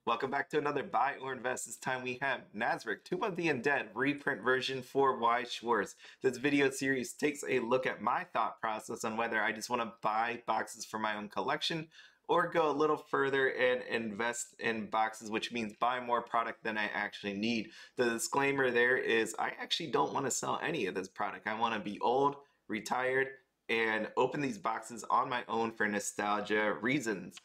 Welcome back to another Buy or Invest. This time we have Nazarick, Tomb of the Undead, reprint version for Weiss Schwarz. This video series takes a look at my thought process on whether I just want to buy boxes for my own collection or go a little further and invest in boxes, which means buy more product than I actually need. The disclaimer there is I actually don't want to sell any of this product. I want to be old, retired, and open these boxes on my own for nostalgia reasons.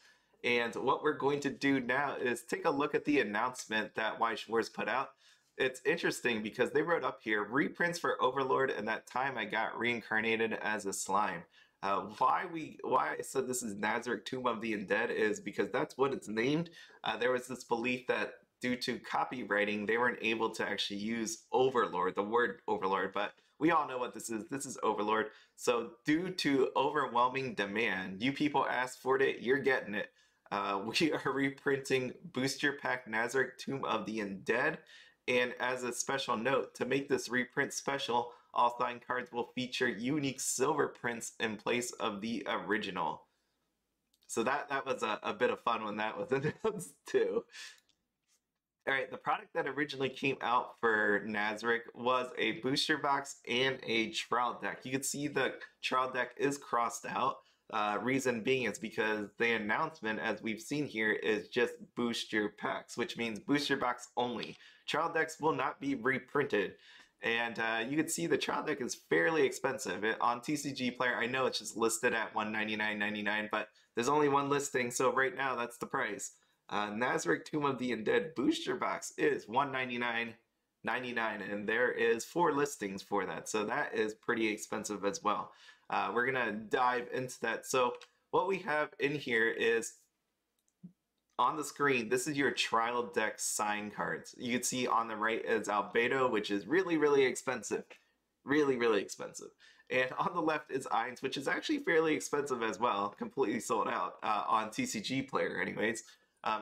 And what we're going to do now is take a look at the announcement that Weiss Schwarz put out. It's interesting because they wrote up here, reprints for Overlord, and that time I got reincarnated as a slime. Why I said this is Nazarick, Tomb of the Undead is because that's what it's named. There was this belief that due to copywriting, they weren't able to actually use Overlord, the word Overlord, but we all know what this is. This is Overlord. So due to overwhelming demand, you people asked for it, you're getting it. We are reprinting Booster Pack Nazarick, Tomb of the Undead. And as a special note, to make this reprint special, all signed cards will feature unique silver prints in place of the original. So that was a bit of fun when that was announced too. Alright, the product that originally came out for Nazarick was a booster box and a trial deck. You can see the trial deck is crossed out. Reason being is because the announcement, as we've seen here, is just booster packs, which means booster box only. Trial decks will not be reprinted. And you can see the trial deck is fairly expensive. On TCG Player, I know it's just listed at $199.99, but there's only one listing, so right now that's the price. Nazarick Tomb of the Undead booster box is $199.99, and there is 4 listings for that, so that is pretty expensive as well. We're gonna dive into that. So what we have in here is on the screen, this is your trial deck sign cards. You can see on the right is Albedo, which is really expensive. Really expensive. And on the left is Ainz, which is actually fairly expensive as well, completely sold out on TCG Player anyways.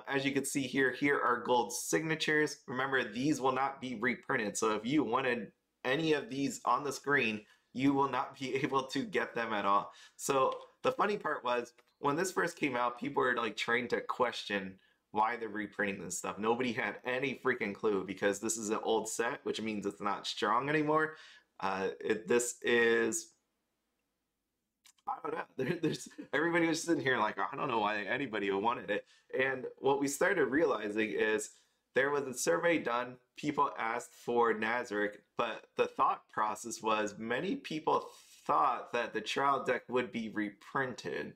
As you can see here, here are gold signatures. Remember, these will not be reprinted, so if you wanted any of these on the screen, you will not be able to get them at all. So the funny part was, when this first came out, people were like trying to question why they're reprinting this stuff. Nobody had any freaking clue because this is an old set, which means it's not strong anymore. This is... I don't know. Everybody was sitting here like, I don't know why anybody wanted it. And what we started realizing is there was a survey done. People asked for Nazarick, but the thought process was many people thought that the trial deck would be reprinted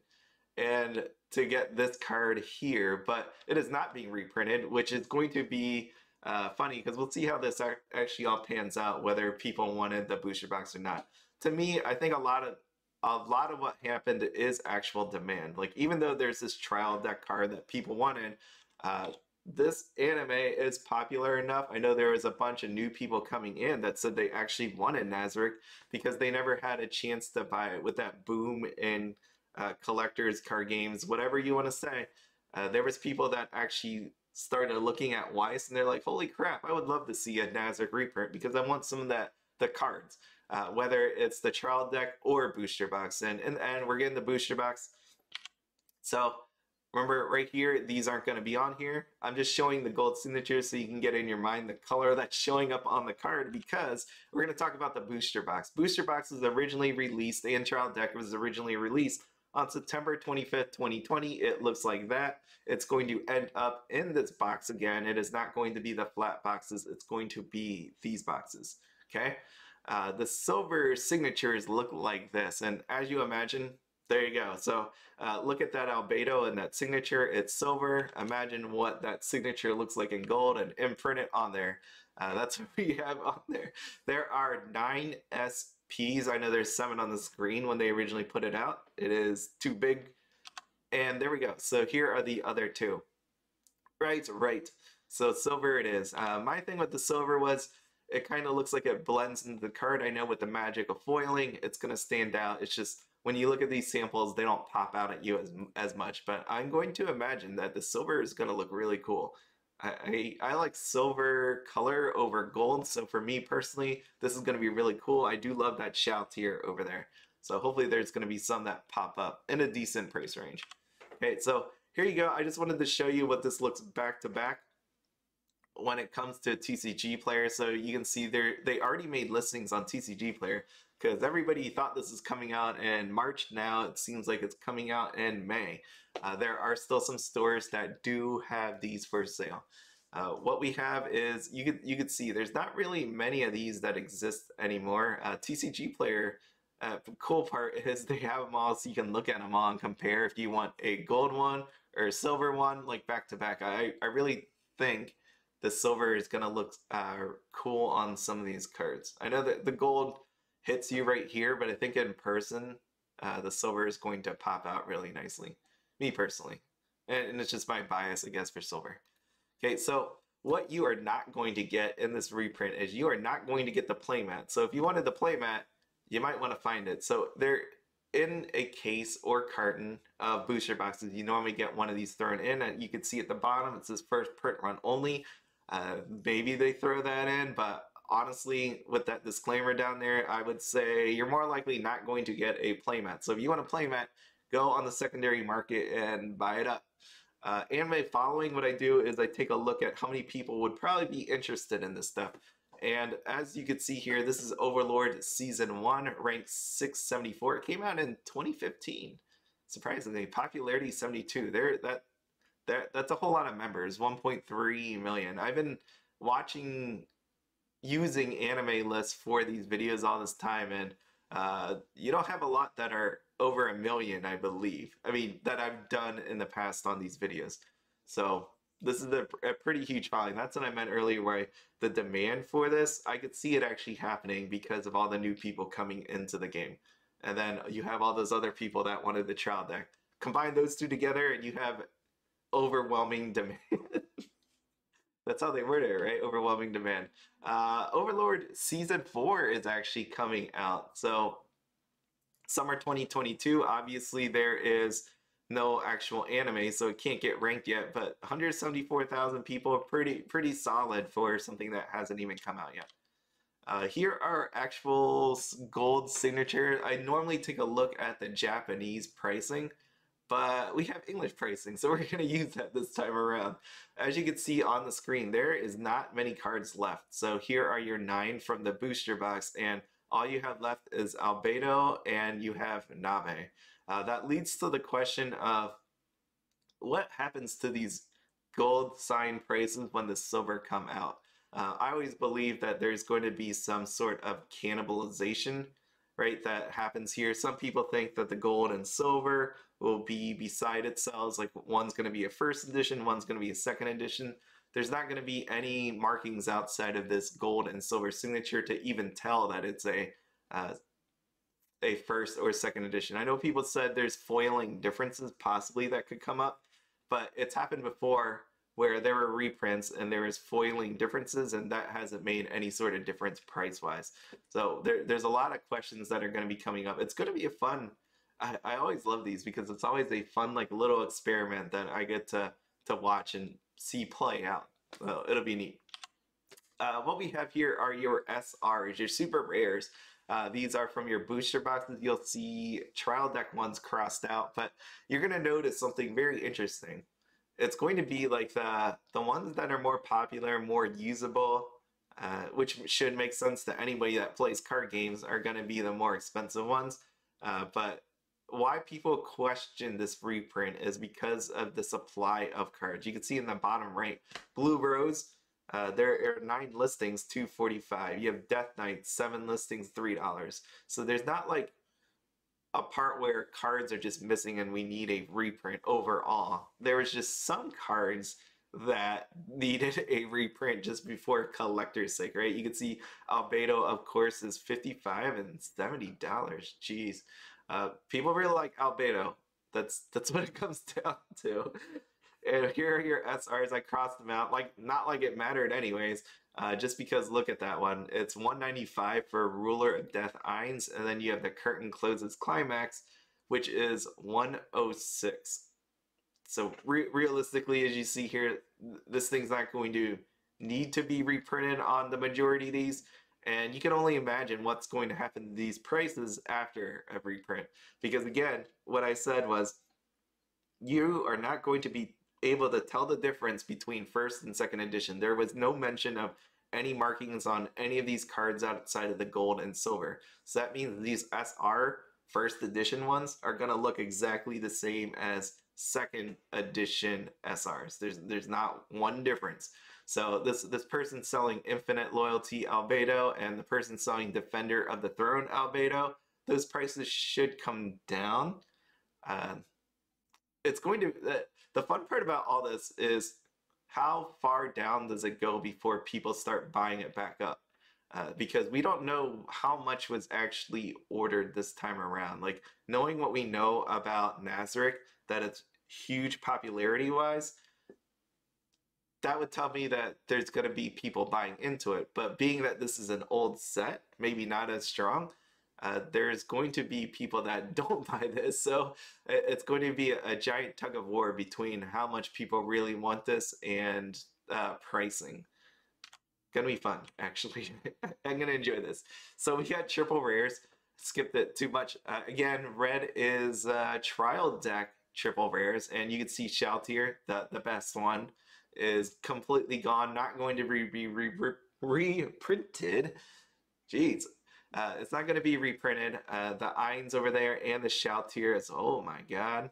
and to get this card here, but it is not being reprinted, which is going to be funny because we'll see how this actually all pans out, whether people wanted the booster box or not. To me, I think a lot of what happened is actual demand. Like, even though there's this trial deck card that people wanted, this anime is popular enough. I know there was a bunch of new people coming in that said they actually wanted Nazarick because they never had a chance to buy it with that boom in collectors, card games, whatever you want to say. There was people that actually started looking at Weiss and they're like, holy crap, I would love to see a Nazarick reprint because I want some of the cards. Whether it's the trial deck or booster box. And in the end, we're getting the booster box. So remember right here, these aren't going to be on here. I'm just showing the gold signatures so you can get in your mind the color that's showing up on the card because we're going to talk about the booster box. Booster box was originally released and trial deck was originally released on September 25th, 2020. It looks like that. It's going to end up in this box again. It is not going to be the flat boxes. It's going to be these boxes. Okay. The silver signatures look like this, and as you imagine, there you go. So look at that Albedo and that signature. It's silver. Imagine what that signature looks like in gold and imprint it on there. That's what we have on there. There are 9 SPs. I know there's 7 on the screen when they originally put it out. It is too big. And there we go. So here are the other 2. Right. So silver it is. My thing with the silver was it kind of looks like it blends into the card. I know with the magic of foiling, it's going to stand out. It's just when you look at these samples, they don't pop out at you as much. But I'm going to imagine that the silver is going to look really cool. I like silver color over gold. So for me personally, this is going to be really cool. I do love that Shalltear over there. So hopefully there's going to be some that pop up in a decent price range. Okay, so here you go. I just wanted to show you what this looks back to back when it comes to TCG Player. So you can see they already made listings on TCG Player because everybody thought this is coming out in March. Now it seems like it's coming out in May. There are still some stores that do have these for sale. What we have is you could see there's not really many of these that exist anymore. TCG Player, the cool part is they have them all so you can look at them all and compare if you want a gold one or a silver one, like back to back. I really think the silver is gonna look cool on some of these cards. I know that the gold hits you right here, but I think in person the silver is going to pop out really nicely. Me personally, and it's just my bias, I guess, for silver. Okay, so what you are not going to get in this reprint is you are not going to get the playmat. So if you wanted the playmat, you might want to find it. So they're in a case or carton of booster boxes. You normally get one of these thrown in, and you can see at the bottom it says first print run only. Maybe they throw that in, but honestly, with that disclaimer down there, I would say you're more likely not going to get a playmat. So if you want a playmat, go on the secondary market and buy it up. Anime following, what I do is I take a look at how many people would probably be interested in this stuff. And as you can see here, this is Overlord Season 1, ranked 674. It came out in 2015. Surprisingly, popularity 72. That's a whole lot of members, 1.3 million. I've been using anime lists for these videos all this time, and you don't have a lot that are over 1 million, I believe. I mean, that I've done in the past on these videos. So this is a pretty huge following. That's what I meant earlier, where the demand for this, I could see it actually happening because of all the new people coming into the game. And then you have all those other people that wanted the trial deck. Combine those two together and you have overwhelming demand. That's how they word it, right? Overwhelming demand. Overlord Season 4 is actually coming out. So summer 2022, obviously there is no actual anime, so it can't get ranked yet, but 174,000 people are pretty solid for something that hasn't even come out yet. Here are actual gold signature. I normally take a look at the Japanese pricing, but we have English pricing, so we're going to use that this time around. As you can see on the screen, there is not many cards left. So here are your 9 from the booster box, and all you have left is Albedo and you have Nabe. That leads to the question of what happens to these gold sign prices when the silver come out. I always believe that there's going to be some sort of cannibalization, right, that happens here. Some people think that the gold and silver will be beside itself, like one's going to be a first edition, one's going to be a second edition. There's not going to be any markings outside of this gold and silver signature to even tell that it's a first or second edition. I know people said there's foiling differences possibly that could come up, but it's happened before where there were reprints and there is foiling differences, and that hasn't made any sort of difference price-wise. So there's a lot of questions that are going to be coming up. It's going to be a fun, I always love these because it's always a fun, like, little experiment that I get to watch and see play out. Well, it'll be neat. What we have here are your SRs, your super rares. These are from your booster boxes. You'll see trial deck ones crossed out, but you're going to notice something very interesting. It's going to be like the ones that are more popular, more usable, which should make sense to anybody that plays card games, are going to be the more expensive ones. But why people question this reprint is because of the supply of cards. You can see in the bottom right, Blue Rose, there are 9 listings, $2.45. You have Death Knight, 7 listings, $3. So there's not like a part where cards are just missing and we need a reprint overall. There was just some cards that needed a reprint just before collector's sake, right? You can see Albedo, of course, is $55 and $70. Jeez. People really like Albedo. That's what it comes down to. And here are your SRs. I crossed them out, like, not like it mattered anyways, just because look at that one. It's $195 for Ruler of Death Ainz, and then you have the Curtain Closes Climax, which is $106. So realistically, as you see here, this thing's not going to need to be reprinted on the majority of these. And you can only imagine what's going to happen to these prices after a reprint. Because again, what I said was, you are not going to be able to tell the difference between first and second edition. There was no mention of any markings on any of these cards outside of the gold and silver. So that means these SR first edition ones are going to look exactly the same as second edition SRs. There's not one difference. So this person selling Infinite Loyalty Albedo and the person selling Defender of the Throne Albedo, those prices should come down. It's going to, the fun part about all this is how far down does it go before people start buying it back up? Because we don't know how much was actually ordered this time around. Like, knowing what we know about Nazarick, that it's huge popularity wise, that would tell me that there's going to be people buying into it. But being that this is an old set, maybe not as strong, there's going to be people that don't buy this. So it's going to be a giant tug of war between how much people really want this and pricing. Gonna be fun, actually. I'm gonna enjoy this. So we got triple rares. Skipped it too much. Again, red is trial deck triple rares, and you can see Shalltear, the best one, is completely gone. Not going to be reprinted. Jeez. It's not going to be reprinted. The Ainz over there and the Shalltear is, oh my god.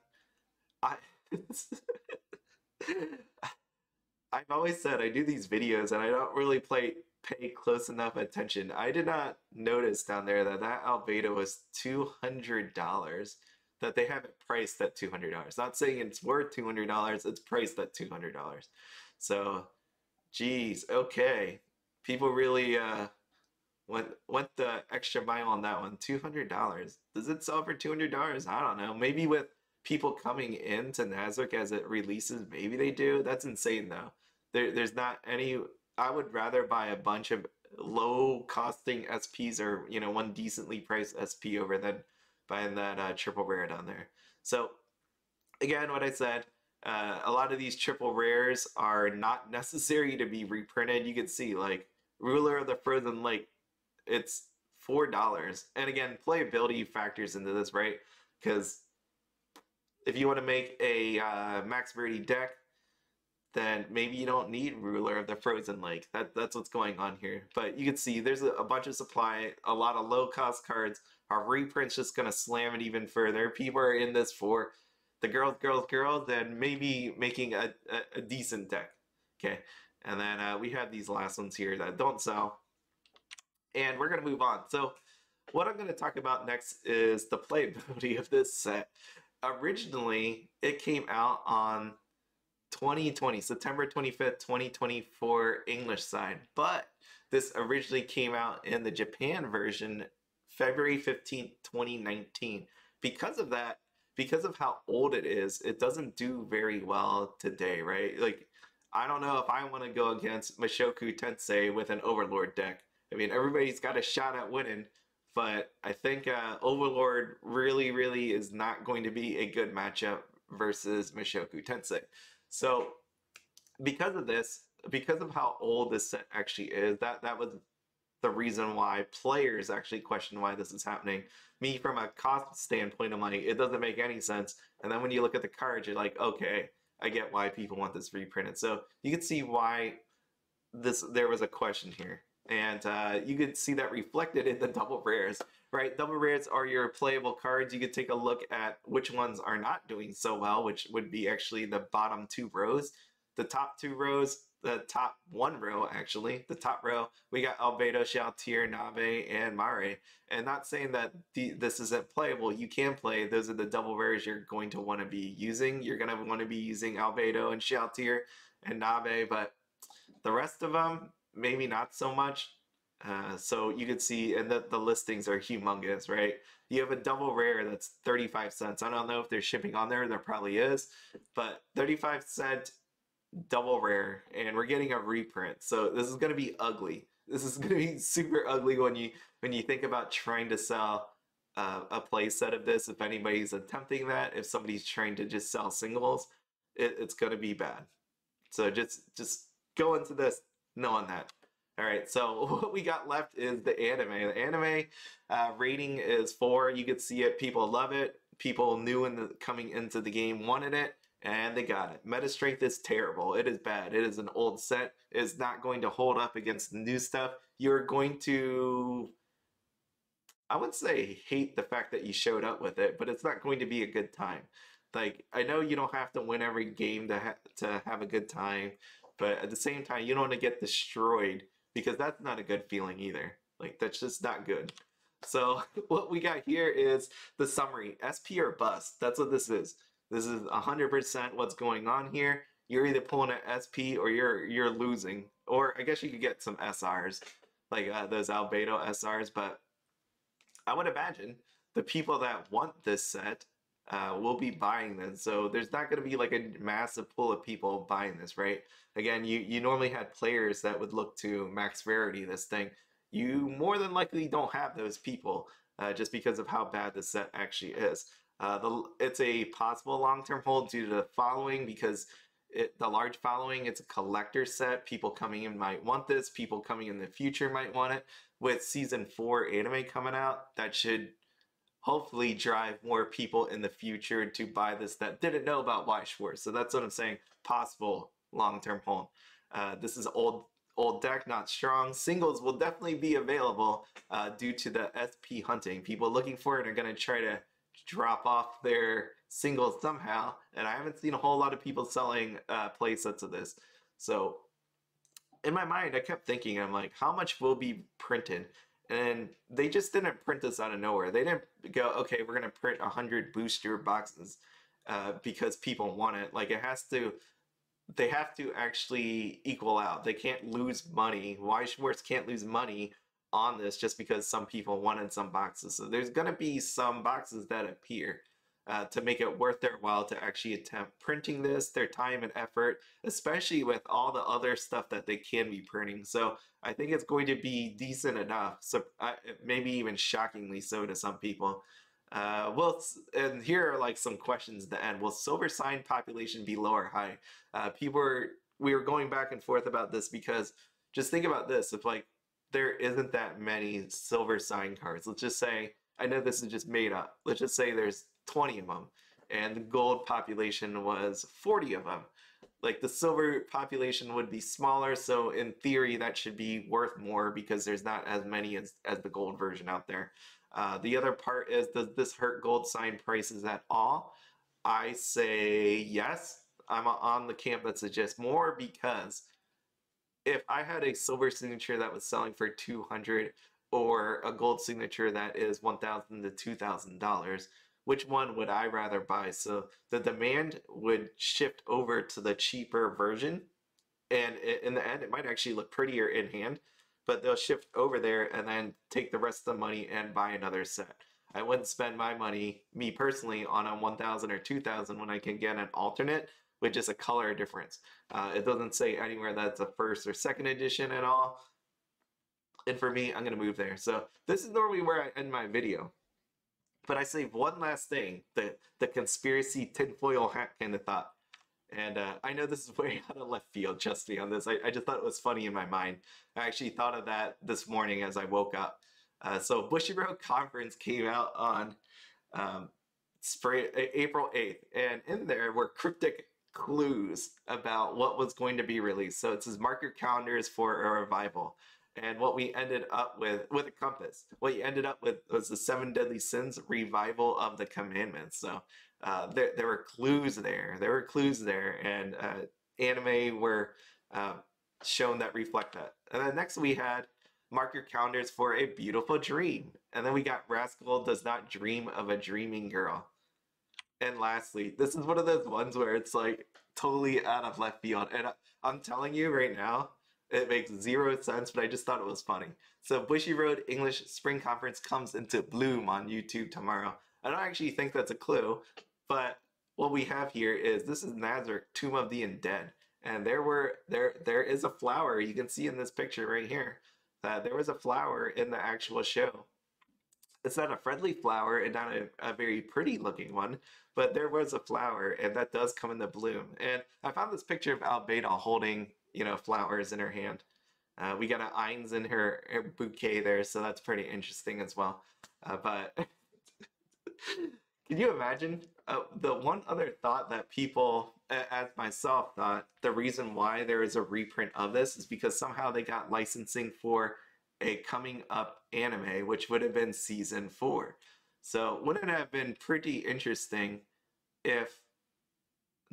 I've always said I do these videos and I don't really pay close enough attention. I did not notice down there that Albedo was $200, that they have it priced at $200. Not saying it's worth $200, it's priced at $200. So, geez, okay. People really went the extra mile on that one. $200. Does it sell for $200? I don't know. Maybe with people coming into Nazarick as it releases, maybe they do. That's insane though. There's not any. I would rather buy a bunch of low costing SPs or, you know, one decently priced SP over than buying that triple rare down there. So again, what I said, a lot of these triple rares are not necessary to be reprinted. You can see like Ruler of the Frozen Lake, it's $4. And again, playability factors into this, right? Because if you want to make a max rarity deck, then maybe you don't need Ruler of the Frozen Lake. That's what's going on here. But you can see there's a bunch of supply, a lot of low cost cards. Our reprint's just going to slam it even further. People are in this for the girls, and maybe making a decent deck. Okay, and then we have these last ones here that don't sell. And we're going to move on. So what I'm going to talk about next is the playability of this set. Originally, it came out on 2020, September 25th, 2024 English side, but this originally came out in the Japan version February 15th, 2019. Because of that, because of how old it is, it doesn't do very well today, right? Like, I don't know if I want to go against Mushoku Tensei with an Overlord deck. I mean, everybody's got a shot at winning, but I think Overlord really is not going to be a good matchup versus Mushoku Tensei. So because of this, because of how old this set actually is, that was the reason why players actually question why this is happening. Me, from a cost standpoint, I'm like, it doesn't make any sense. And then when you look at the cards, you're like, okay, I get why people want this reprinted. So you can see why there was a question here. And you could see that reflected in the double rares, right? Double rares are your playable cards. You could take a look at which ones are not doing so well, which would be actually the bottom two rows. The top two rows, the top one row, actually, the top row, we got Albedo, Shalltear, Nabe, and Mare. And not saying that this isn't playable. You can play. Those are the double rares you're going to want to be using. You're going to want to be using Albedo and Shalltear and Nabe, but the rest of them, maybe not so much. So you can see, and the listings are humongous, right? You have a double rare that's 35 cents. I don't know if there's shipping on there. There probably is, but 35-cent double rare, and we're getting a reprint. So this is going to be ugly. This is going to be super ugly when you think about trying to sell a play set of this. If anybody's attempting that, if somebody's trying to just sell singles, it's going to be bad. So just go into this knowing that. All right, so what we got left is the anime. The anime rating is 4. You can see it. People love it. People new coming into the game wanted it. And they got it. Meta strength is terrible. It is bad. It is an old set. It is not going to hold up against the new stuff. You're going to, I wouldn't say hate the fact that you showed up with it, but it's not going to be a good time. Like, I know you don't have to win every game to have a good time, but at the same time, you don't want to get destroyed because that's not a good feeling either. Like, that's just not good. So what we got here is the summary: SP or bust. That's what this is. This is 100% what's going on here. You're either pulling an SP or you're losing. Or I guess you could get some SRs, like those Albedo SRs, but I would imagine the people that want this set will be buying this. So there's not going to be like a massive pool of people buying this, right? Again, you normally had players that would look to max rarity this thing. You more than likely don't have those people just because of how bad the set actually is. It's a possible long-term hold due to the following because the large following, it's a collector set. People coming in might want this. People coming in the future might want it. With season 4 anime coming out, that should hopefully drive more people in the future to buy this that didn't know about Weiss Schwarz. So that's what I'm saying. Possible long-term hold. This is old deck, not strong. Singles will definitely be available due to the SP hunting. People looking for it are going to try to drop off their singles somehow, and I haven't seen a whole lot of people selling play sets of this. So in my mind, I kept thinking, I'm like, how much will be printed? And they just didn't print this out of nowhere. They didn't go, okay, we're going to print 100 booster boxes because people want it. Like, they have to actually equal out. They can't lose money. Weiss Schwarz can't lose money on this just because some people wanted some boxes. So there's going to be some boxes that appear to make it worth their while to actually attempt printing this, their time and effort, especially with all the other stuff that they can be printing. So I think it's going to be decent enough, so maybe even shockingly so to some people. And here are like some questions at the end. Will silver sign population be low or high? We were going back and forth about this because just think about this. If like there isn't that many silver sign cards, let's just say, I know this is just made up. Let's just say there's 20 of them and the gold population was 40 of them. Like the silver population would be smaller, so in theory that should be worth more because there's not as many as the gold version out there. The other part is, does this hurt gold sign prices at all? I say yes. I'm on the camp that suggests more because if I had a silver signature that was selling for $200 or a gold signature that is $1,000 to $2,000, which one would I rather buy? So the demand would shift over to the cheaper version, and in the end, it might actually look prettier in hand, but they'll shift over there and then take the rest of the money and buy another set. I wouldn't spend my money, me personally, on a 1,000 or 2,000 when I can get an alternate with just a color difference. It doesn't say anywhere that's a first or second edition at all. And for me, I'm going to move there. So this is normally where I end my video. But I say one last thing, the conspiracy tinfoil hat kind of thought. And I know this is way out of left field, trust me on this. I just thought it was funny in my mind. I actually thought of that this morning as I woke up. So Bushiroad Conference came out on April 8th. And in there were cryptic clues about what was going to be released. So it says mark your calendars for a revival. And what we ended up with a compass, what you ended up with was the 7 Deadly Sins revival of the commandments. So there were clues there. There were clues there, and anime were shown that reflect that. And then next we had mark your calendars for a beautiful dream. And then we got Rascal does not dream of a dreaming girl. And lastly, this is one of those ones where it's like totally out of left field. And I'm telling you right now, it makes zero sense, but I just thought it was funny. So Bushiroad English Spring Conference comes into bloom on YouTube tomorrow. I don't actually think that's a clue, but what we have here is this is Nazarick, Tomb of the Undead. And there is a flower. You can see in this picture right here that there was a flower in the actual show. It's not a friendly flower and not a very pretty looking one, but there was a flower, and that does come into bloom. And I found this picture of Albedo holding, flowers in her hand. We got an Ainz in her bouquet there, so that's pretty interesting as well. But Can you imagine? The one other thought that people, as myself, thought the reason why there is a reprint of this is because somehow they got licensing for a coming up anime, which would have been season 4. So, wouldn't it have been pretty interesting if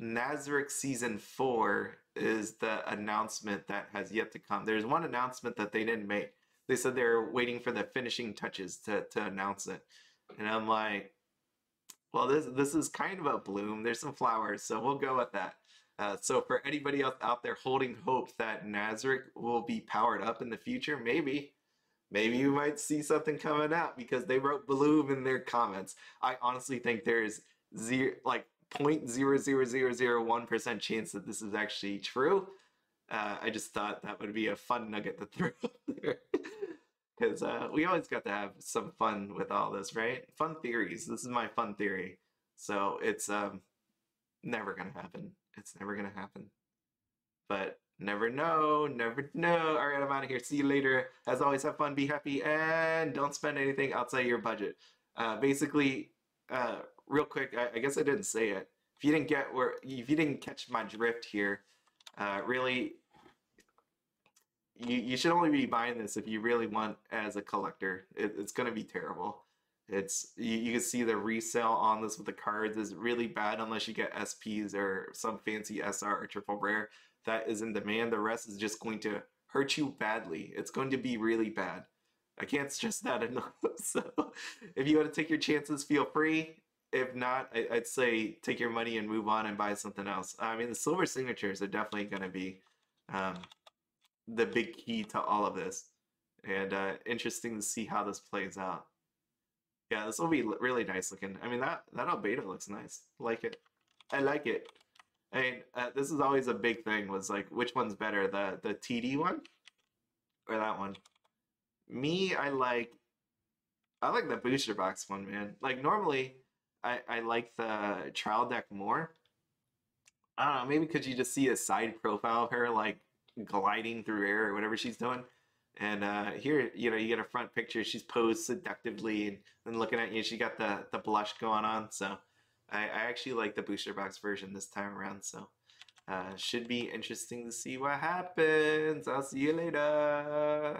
Nazarick season 4 is the announcement that has yet to come? There's one announcement that they didn't make. They said they're waiting for the finishing touches to announce it. And I'm like, well, this is kind of a bloom. There's some flowers, so we'll go with that. So for anybody else out there holding hope that Nazarick will be powered up in the future, maybe you might see something coming out because they wrote bloom in their comments. I honestly think there's like 0.00001% chance that this is actually true. I just thought that would be a fun nugget to throw up there. Because we always got to have some fun with all this, right? Fun theories. This is my fun theory. So it's never gonna happen. It's never gonna happen. But never know, never know. All right, I'm out of here. See you later. As always, have fun, be happy, and don't spend anything outside your budget. Basically, real quick, I guess I didn't say it. If you didn't catch my drift here, really, you should only be buying this if you really want as a collector. It's going to be terrible. You can see the resale on this with the cards is really bad unless you get SPs or some fancy SR or triple rare that is in demand. The rest is just going to hurt you badly. It's going to be really bad. I can't stress that enough. So if you want to take your chances, feel free. If not, I'd say take your money and move on and buy something else. I mean, the silver signatures are definitely going to be the big key to all of this, and interesting to see how this plays out. Yeah, this will be really nice looking. I mean, that Albedo looks nice. Like it. I like it. I mean, this is always a big thing. Was like, which one's better, the TD one or that one? Me, I like the booster box one, man. Like normally, I like the trial deck more. I don't know, maybe because you just see a side profile of her like gliding through air or whatever she's doing. And here, you get a front picture. She's posed seductively and looking at you. She got the blush going on. So I actually like the booster box version this time around. So should be interesting to see what happens. I'll see you later.